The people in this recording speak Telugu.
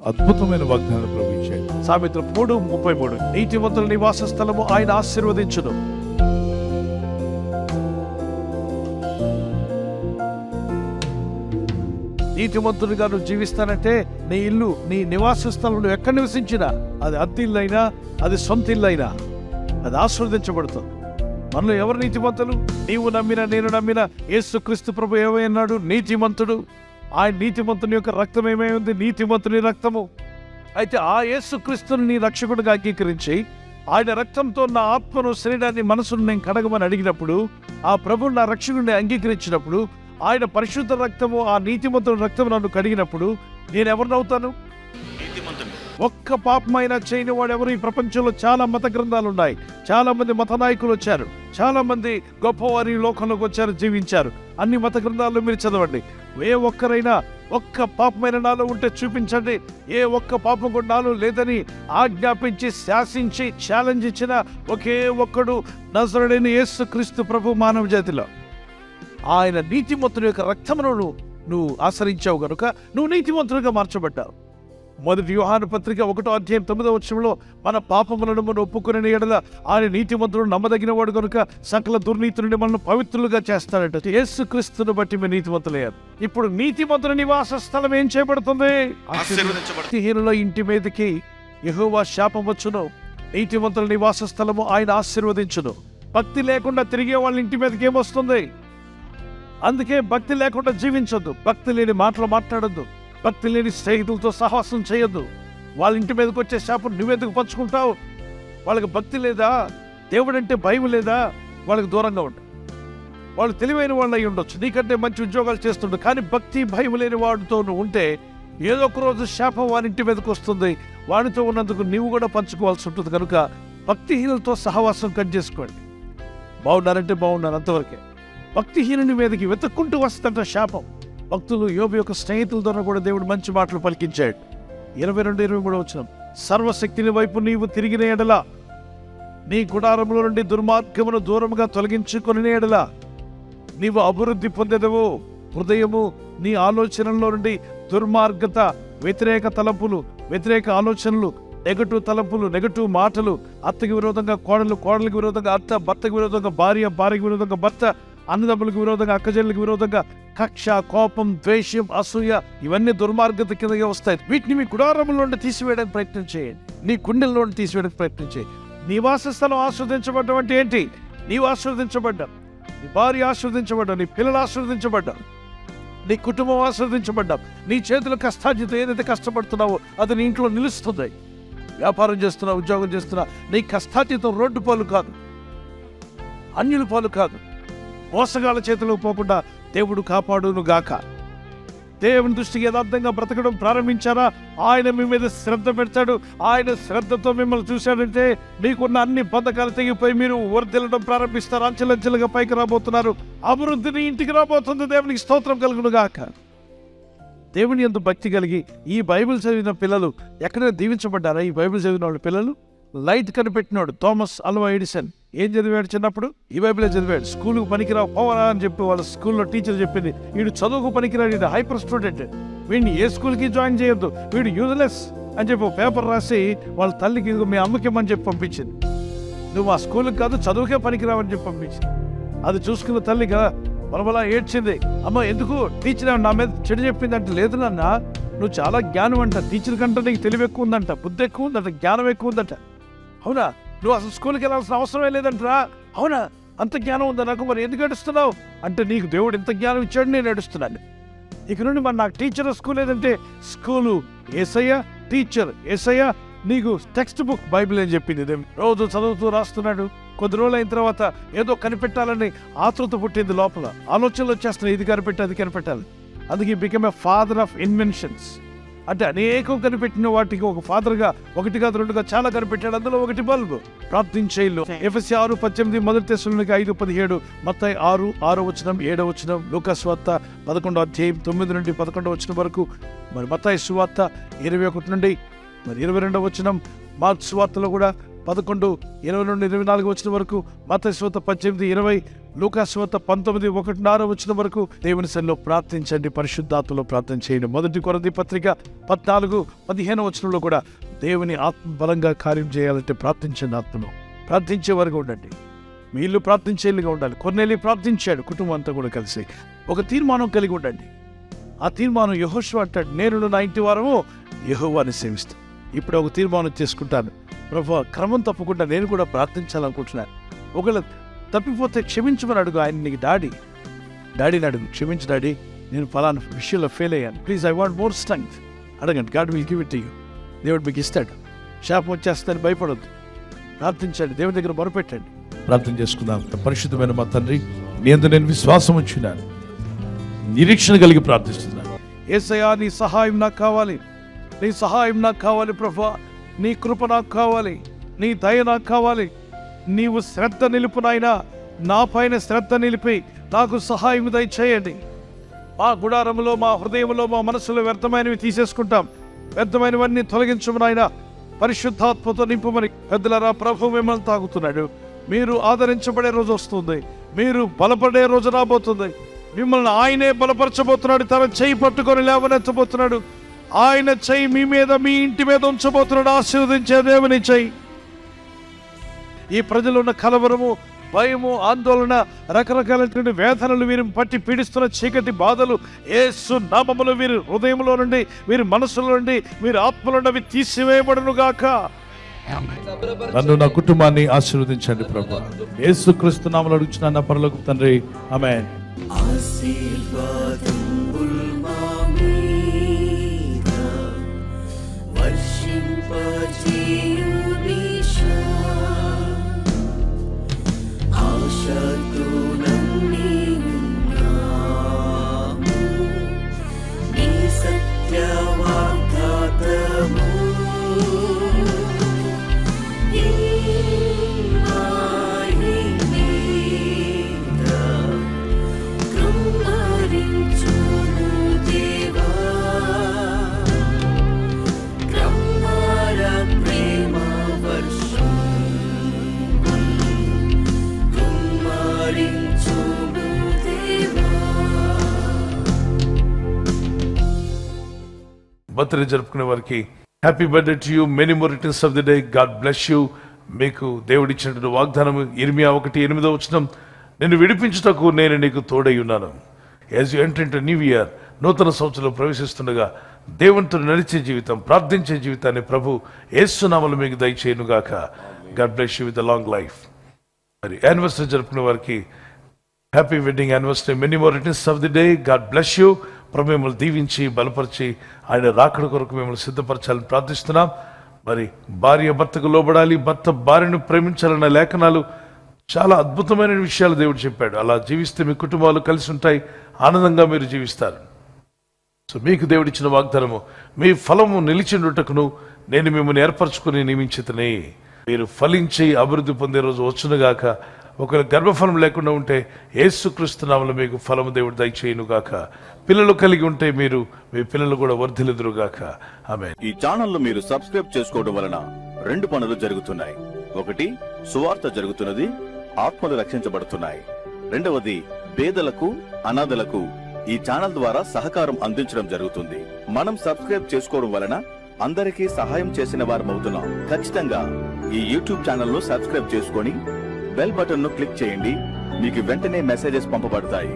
అద్భుతమైన వాగ్దానం ప్రవహించాడు. సామెతలు 3:33 నీతిమంతుల నివాస స్థలము ఆయన ఆశీర్వదించును. నీతిమంతుడిగా నువ్వు జీవిస్తానంటే నీ ఇల్లు, నీ నివాస స్థలంలో ఎక్కడ నివసించినా, అది అద్దె ఇల్లు అయినా, అది సొంత ఇల్లు అయినా, అది ఆశీర్వదించబడుతుంది. మనలో ఎవరు నీతిమంతులు? నీవు నమ్మిన, నేను నమ్మిన యేసుక్రీస్తు ప్రభు ఏమన్నాడు? నీతిమంతుడు. ఆయన నీతిమంతుని యొక్క రక్తం ఏమై ఉంది? నీతిమంతుని రక్తము. అయితే ఆ యేసుక్రీస్తుని నీ రక్షకుడిగా అంగీకరించి ఆయన రక్తంతో నా ఆత్మను, శరీరాన్ని, మనసును నేను కడగమని అడిగినప్పుడు, ఆ ప్రభువు నా రక్షకుడిని అంగీకరించినప్పుడు, ఆయన పరిశుద్ధ రక్తము, ఆ నీతిమంతుని రక్తము నన్ను కడిగినప్పుడు నేను ఎవరినవుతాను? ఒక్క పాపమైనా చేయని వాడు ఎవరు? ఈ ప్రపంచంలో చాలా మత గ్రంథాలు ఉన్నాయి, చాలా మంది మత నాయకులు వచ్చారు, చాలా మంది గొప్పవారి లోకంలోకి వచ్చారు, జీవించారు. అన్ని మత గ్రంథాల్లో మీరు చదవండి. ఏ ఒక్కరైనా ఒక్క పాపమైన నాలో ఉంటే చూపించండి. ఏ ఒక్క పాపం కూడా నాలో లేదని ఆజ్ఞాపించి, శాసించి, ఛాలెంజ్ ఇచ్చిన ఒకే ఒక్కడు నజరేయుడైన యేసుక్రీస్తు ప్రభు మానవ జాతిలో. ఆయన నీతిమంతుని యొక్క రక్తమును నువ్వు ఆశ్రయించావు కనుక నువ్వు నీతిమంతునిగా మార్చబడ్డావు. మొదటి యోహాను పత్రిక 1:9 మన పాపములను మనం ఒప్పుకునే ఎడల ఆయన నీతిమంతుడు, నమ్మదగిన వాడు కనుక సకల దుర్నీతి నుండి మనల్ని పవిత్రులుగా చేస్తాడట. యేసుక్రీస్తుని బట్టి మీరు నీతిమంతులయ్యారు. ఇప్పుడు నీతిమంతుని నివాస స్థలం ఏం చేయబడుతుంది? భక్తిహీనుల ఇంటి మీదకి యెహోవా శాపం వచ్చును, నీతిమంతుల నివాస స్థలము ఆయన ఆశీర్వదించును. భక్తి లేకుండా తిరిగే వాళ్ళ ఇంటి మీదకి ఏమొస్తుంది? అందుకే భక్తి లేకుండా జీవించొద్దు, భక్తి లేని మాటలు మాట్లాడొద్దు, భక్తి లేని స్నేహితులతో సహవాసం చేయొద్దు. వాళ్ళ ఇంటి మీదకి వచ్చే శాపం నువ్వెందుకు పంచుకుంటావు? వాళ్ళకి భక్తి లేదా? దేవుడంటే భయం లేదా? వాళ్ళకి దూరంగా ఉండు. వాళ్ళు తెలివైన వాళ్ళు అయి ఉండొచ్చు, నీకంటే మంచి ఉద్యోగాలు చేస్తుండడు, కానీ భక్తి భయం లేని వాడితో నువ్వు ఉంటే ఏదో ఒక రోజు శాపం వారి ఇంటి మీదకి వస్తుంది. వాడితో ఉన్నందుకు నీవు కూడా పంచుకోవాల్సి ఉంటుంది. కనుక భక్తిహీనులతో సహవాసం కట్ చేసుకోండి. బాగున్నారంటే బాగున్నారు, అంతవరకే. భక్తిహీనుని మీదకి వెతుక్కుంటూ వస్తుందంట శాపం. భక్తులు యోబు యొక్క స్నేహితుల ద్వారా కూడా దేవుడు మంచి మాటలు పలికించాడు. 22-23 సర్వశక్తిని వైపు నీవు తిరిగిన ఎడల, నీ గుడారముల నుండి దుర్మార్గమును దూరముగా తొలగించుకొని ఎడల నీవు అభివృద్ధి పొందెదవు. హృదయము నీ ఆలోచనల్లో నుండి దుర్మార్గత, వ్యతిరేక తలంపులు, వ్యతిరేక ఆలోచనలు, నెగటివ్ తలంపులు, నెగటివ్ మాటలు, అత్తకి విరోధంగా కోడలు, కోడలికి విరోధంగా అత్త, భర్తకి విరోధంగా భార్య, భార్యకి విరోధంగా భర్త, అన్నదమ్ములకు విరోధంగా, అక్కజల్లికి విరోధంగా కక్ష, కోపం, ద్వేషం, అసూయ, ఇవన్నీ దుర్మార్గత కిందగా వస్తాయి. వీటిని మీ గుడారముల నుండి తీసివేయడానికి ప్రయత్నం చేయండి, నీ గుండెల్లో నుండి తీసివేయడానికి ప్రయత్నం చేయండి. నివాస స్థలం ఆస్వాదించబడ్డం అంటే ఏంటి? నీవు ఆస్వాదించబడ్డావు, నీ భార్య ఆస్వాదించబడ్డావు, నీ పిల్లలు ఆస్వాదించబడ్డావు, నీ కుటుంబం ఆస్వాదించబడ్డావు. నీ చేతుల కష్టార్జిత ఏదైతే కష్టపడుతున్నావో అది నీ ఇంట్లో నిలుస్తుంది. వ్యాపారం చేస్తున్నా, ఉద్యోగం చేస్తున్నా, నీ కష్టార్జితం రోడ్డు పాలు కాదు, అన్యుల పాలు కాదు, మోసగాళ్ళ చేతిలోకి పోకుండా దేవుడు కాపాడును గాక. దేవుని దృష్టికి యథార్థంగా బ్రతకడం ప్రారంభించారా, ఆయన మీ మీద శ్రద్ధ పెడతాడు. ఆయన శ్రద్ధతో మిమ్మల్ని చూశాడంటే మీకున్న అన్ని బంధకాలు తెగిపోయి మీరు వర్ధిల్లడం ప్రారంభిస్తారు. అంచెలంచెలుగా పైకి రాబోతున్నారు. అభివృద్ధిని ఇంటికి రాబోతుంది. దేవునికి స్తోత్రం కలుగును గాక. దేవుని యందు భక్తి కలిగి ఈ బైబిల్ చదివిన పిల్లలు ఎక్కడైనా దీవించబడ్డారా? ఈ బైబిల్ చదివిన వాళ్ళు పిల్లలు, లైట్ కనిపెట్టినాడు థామస్ అల్వా ఎడిసన్ ఏం చదివాడు? చిన్నప్పుడు ఈ బైబిలే చదివాడు. స్కూల్కు పనికిరావు పోవరా అని చెప్పి వాళ్ళ స్కూల్లో టీచర్ చెప్పింది, వీడు చదువుకు పనికిరాడు, వీడు హైపర్ స్టూడెంట్, వీడిని ఏ స్కూల్కి జాయిన్ చేయొద్దు, వీడు యూజ్లెస్ అని చెప్పి పేపర్ రాసి వాళ్ళ తల్లికి మీ అమ్మకిమ్మని చెప్పి పంపించింది. నువ్వు ఆ స్కూల్కి కాదు, చదువుకే పనికిరావని చెప్పి పంపించింది. అది చూసుకున్న తల్లి కదా బలబలా ఏడ్చింది. అమ్మ ఎందుకు టీచర్ నా మీద చెడు చెప్పింది అంటే, లేదు నాన్న నువ్వు చాలా జ్ఞానం అంట, టీచర్ కంటే నీకు తెలివి ఎక్కువ ఉందంట, బుద్ధి ఎక్కువ ఉందంట, జ్ఞానం ఎక్కువ ఉందంట. అవునా? నువ్వు అసలు స్కూల్కి వెళ్ళాల్సిన అవసరమే లేదంటరా. అవునా? అంత జ్ఞానం ఉందా నాకు? మరి ఎందుకు ఏడుస్తున్నావు అంటే, నీకు దేవుడు ఇంత జ్ఞానం ఇచ్చాడు, నేను ఏడుస్తున్నాను. ఇక నుండి మరి నాకు టీచర్ స్కూల్ ఏదంటే, స్కూలు యేసయ్య, టీచర్ యేసయ్య, నీకు టెక్స్ట్ బుక్ బైబిల్ అని చెప్పింది. రోజు చదువుతూ రాస్తున్నాడు. కొద్ది రోజులు అయిన తర్వాత ఏదో కనిపెట్టాలని ఆతృత పుట్టింది లోపల, ఆలోచనలు వచ్చేస్తున్నాయి, ఇది కనిపెట్టి అది కనిపెట్టాలి. అందుకే become a father of inventions. అంటే అనేకం కనిపెట్టిన వాటికి ఒక ఫాదర్గా, 1 కాదు 2 కాదు చాలా కనిపెట్టాడు. అందులో ఒకటి బల్బు. ప్రార్థించేయిల్లో ఎఫెసీ 6:18, మొదటి తెస్సలోనికై 5:17, మత్తయి 6:6, 7, లూకా సువార్త 11:9-11 వరకు, మరి మత్తయి సువార్త 21 నుండి మరి 22 మార్క్స్ సువార్తలో కూడా 11:20-24 వరకు, మత్తయి సువార్త 18:20, లూకాసు వార్త 19:1-6 వరకు దేవుని సన్నిధిలో ప్రార్థించండి, పరిశుద్ధాత్మలో ప్రార్థన చేయండి. 1 కొరింథీ పత్రిక 14-15 కూడా దేవుని ఆత్మ బలంగా కార్యం చేయాలంటే ప్రార్థించండి. ఆత్మను ప్రార్థించే వరకు ఉండండి. మీ ఇల్లు ప్రార్థించేలుగా ఉండాలి. కొర్నేలి ప్రార్థించాడు, కుటుంబం అంతా కూడా కలిసి. ఒక తీర్మానం కలిగి ఉండండి. ఆ తీర్మానం యెహోషువ అంటాడు, నేను నా ఇంటి వారము యెహోవాని సేవిస్తాను. ఇప్పుడు ఒక తీర్మానం చేసుకుంటాను, ప్రభువా క్రమం తప్పకుండా నేను కూడా ప్రార్థించాలనుకుంటున్నాను. ఒకవేళ తప్పిపోతే క్షమించమని అడుగు. ఆయన నీకు డాడీని అడుగు, క్షమించు డాడీ, నేను ఫలానా విషయంలో ఫెయిల్ అయ్యాను, please I want more strength అడగండి. God will give it to you. దేవుడు మీకు ఇస్తాడు. శాపం వచ్చేస్తుందని భయపడొద్దు. ప్రార్థించండి, దేవుని దగ్గర మొరపెట్టండి. ప్రార్థన చేసుకుందాం. పరిశుద్ధమైన మా తండ్రి, నీ యందు నేను విశ్వాసం ఉంచున్నాను, నిరీక్షణ కలిగి ప్రార్థిస్తున్నాను. యేసయ్యా, నీ సహాయం నాకు కావాలి, నీ సహాయం నాకు కావాలి ప్రభువా. నీ కృప నాకు కావాలి, నీ దయ నాకు కావాలి. నీవు శ్రద్ధ నిలుపు నాయనా, నా పైన శ్రద్ధ నిలిపి నాకు సహాయం దయచేయండి. మా గుడారంలో, మా హృదయంలో, మా మనసులో వ్యర్థమైనవి తీసేసుకుంటాం. వ్యర్థమైనవన్నీ తొలగించము నాయనా. పరిశుద్ధాత్మతో నింపమని పెద్దలరా, ప్రభు మిమ్మల్ని తాగుతున్నాడు. మీరు ఆదరించబడే రోజు వస్తుంది, మీరు బలపడే రోజు రాబోతుంది. మిమ్మల్ని ఆయనే బలపరచబోతున్నాడు. తన చెయ్యి పట్టుకొని లేవనెత్తబోతున్నాడు. ఆయన చెయ్యి మీ మీద, మీ ఇంటి మీద ఉంచబోతున్నాడు. ఆశీర్వదించే దేవుని చెయ్యి. ఈ ప్రజలు ఉన్న కలవరము, భయము, ఆందోళన, రకరకాలైనటువంటి వేదనలు, వీరు పట్టి పీడిస్తున్న చీకటి బాధలు యేసు నామములో వీరి హృదయంలో నుండి, వీరి మనసులో నుండి, వీరి ఆత్మలో నుండి తీసివేయబడును గాక. నన్ను, నా కుటుంబాన్ని ఆశీర్వదించండి ప్రభువా. యేసుక్రీస్తు నామములో అడుగుచున్నాను నా పరలోకపు తండ్రి, ఆమేన్. బర్త్డే జరుపుకునే వారికి happy birthday to you, many more returns of the day, God bless you. మీకు దేవుడు ఇచ్చినటువంటి వాగ్దానం ఇర్మియా 1:8 నిన్ను విడిపించుటకు నేను నీకు తోడై ఉన్నాను. As you enter into new year, నూతన సంవత్సరంలో ప్రవేశిస్తుండగా దేవునితో నడిచే జీవితం, ప్రార్థించే జీవితాన్ని ప్రభు యేసు నామములో మీకు దయచేయునుగాక. God bless you with a long life. మరి యానివర్సరీ జరుపుకునే వారికి happy wedding anniversary, many more returns of the day, God bless you. ప్రభు మిమ్మల్ని దీవించి బలపరిచి ఆయన రాకడ కొరకు మిమ్మల్ని సిద్ధపరచాలని ప్రార్థిస్తున్నాం. మరి భార్య భర్తకు లోబడాలి, భర్త భార్యను ప్రేమించాలన్న లేఖనాలు చాలా అద్భుతమైన విషయాలు దేవుడు చెప్పాడు. అలా జీవిస్తే మీ కుటుంబాలు కలిసి ఉంటాయి, ఆనందంగా మీరు జీవిస్తారు. సో మీకు దేవుడిచ్చిన వాగ్దానము, మీ ఫలము నిలిచిండుటకును నేను మిమ్మల్ని ఏర్పరచుకుని నియమించితనే. మీరు ఫలించి అభివృద్ధి పొందే రోజు వచ్చునుగాక. ఒకవేళ గర్భఫలం లేకుండా ఉంటే యేసుక్రీస్తు నామములో మీకు ఫలము దేవుడు దయచేయునుగాక. పిల్లలు కలిగి ఉంటే మీరు, మీ పిల్లలు కూడా వర్ధిల్లుదురుగాక. ఆమేన్. ఈ ఛానల్ మీరు సబ్స్క్రైబ్ చేసుకోవడం వలన 2 పనులు జరుగుతున్నాయి. ఒకటి, సువార్త జరుగుతున్నది, ఆత్మలు రక్షించబడుతున్నాయి. రెండవది, పేదలకు, అనాథలకు ఈ ఛానల్ ద్వారా సహకారం అందించడం జరుగుతుంది. మనం సబ్స్క్రైబ్ చేసుకోవడం వలన అందరికీ సహాయం చేసిన వారమవుతున్నాం. ఖచ్చితంగా ఈ యూట్యూబ్ ఛానల్ ను సబ్స్క్రైబ్ చేసుకొని బెల్ బటన్ ను క్లిక్ చేయండి. మీకు వెంటనే మెసేజెస్ పంపబడతాయి.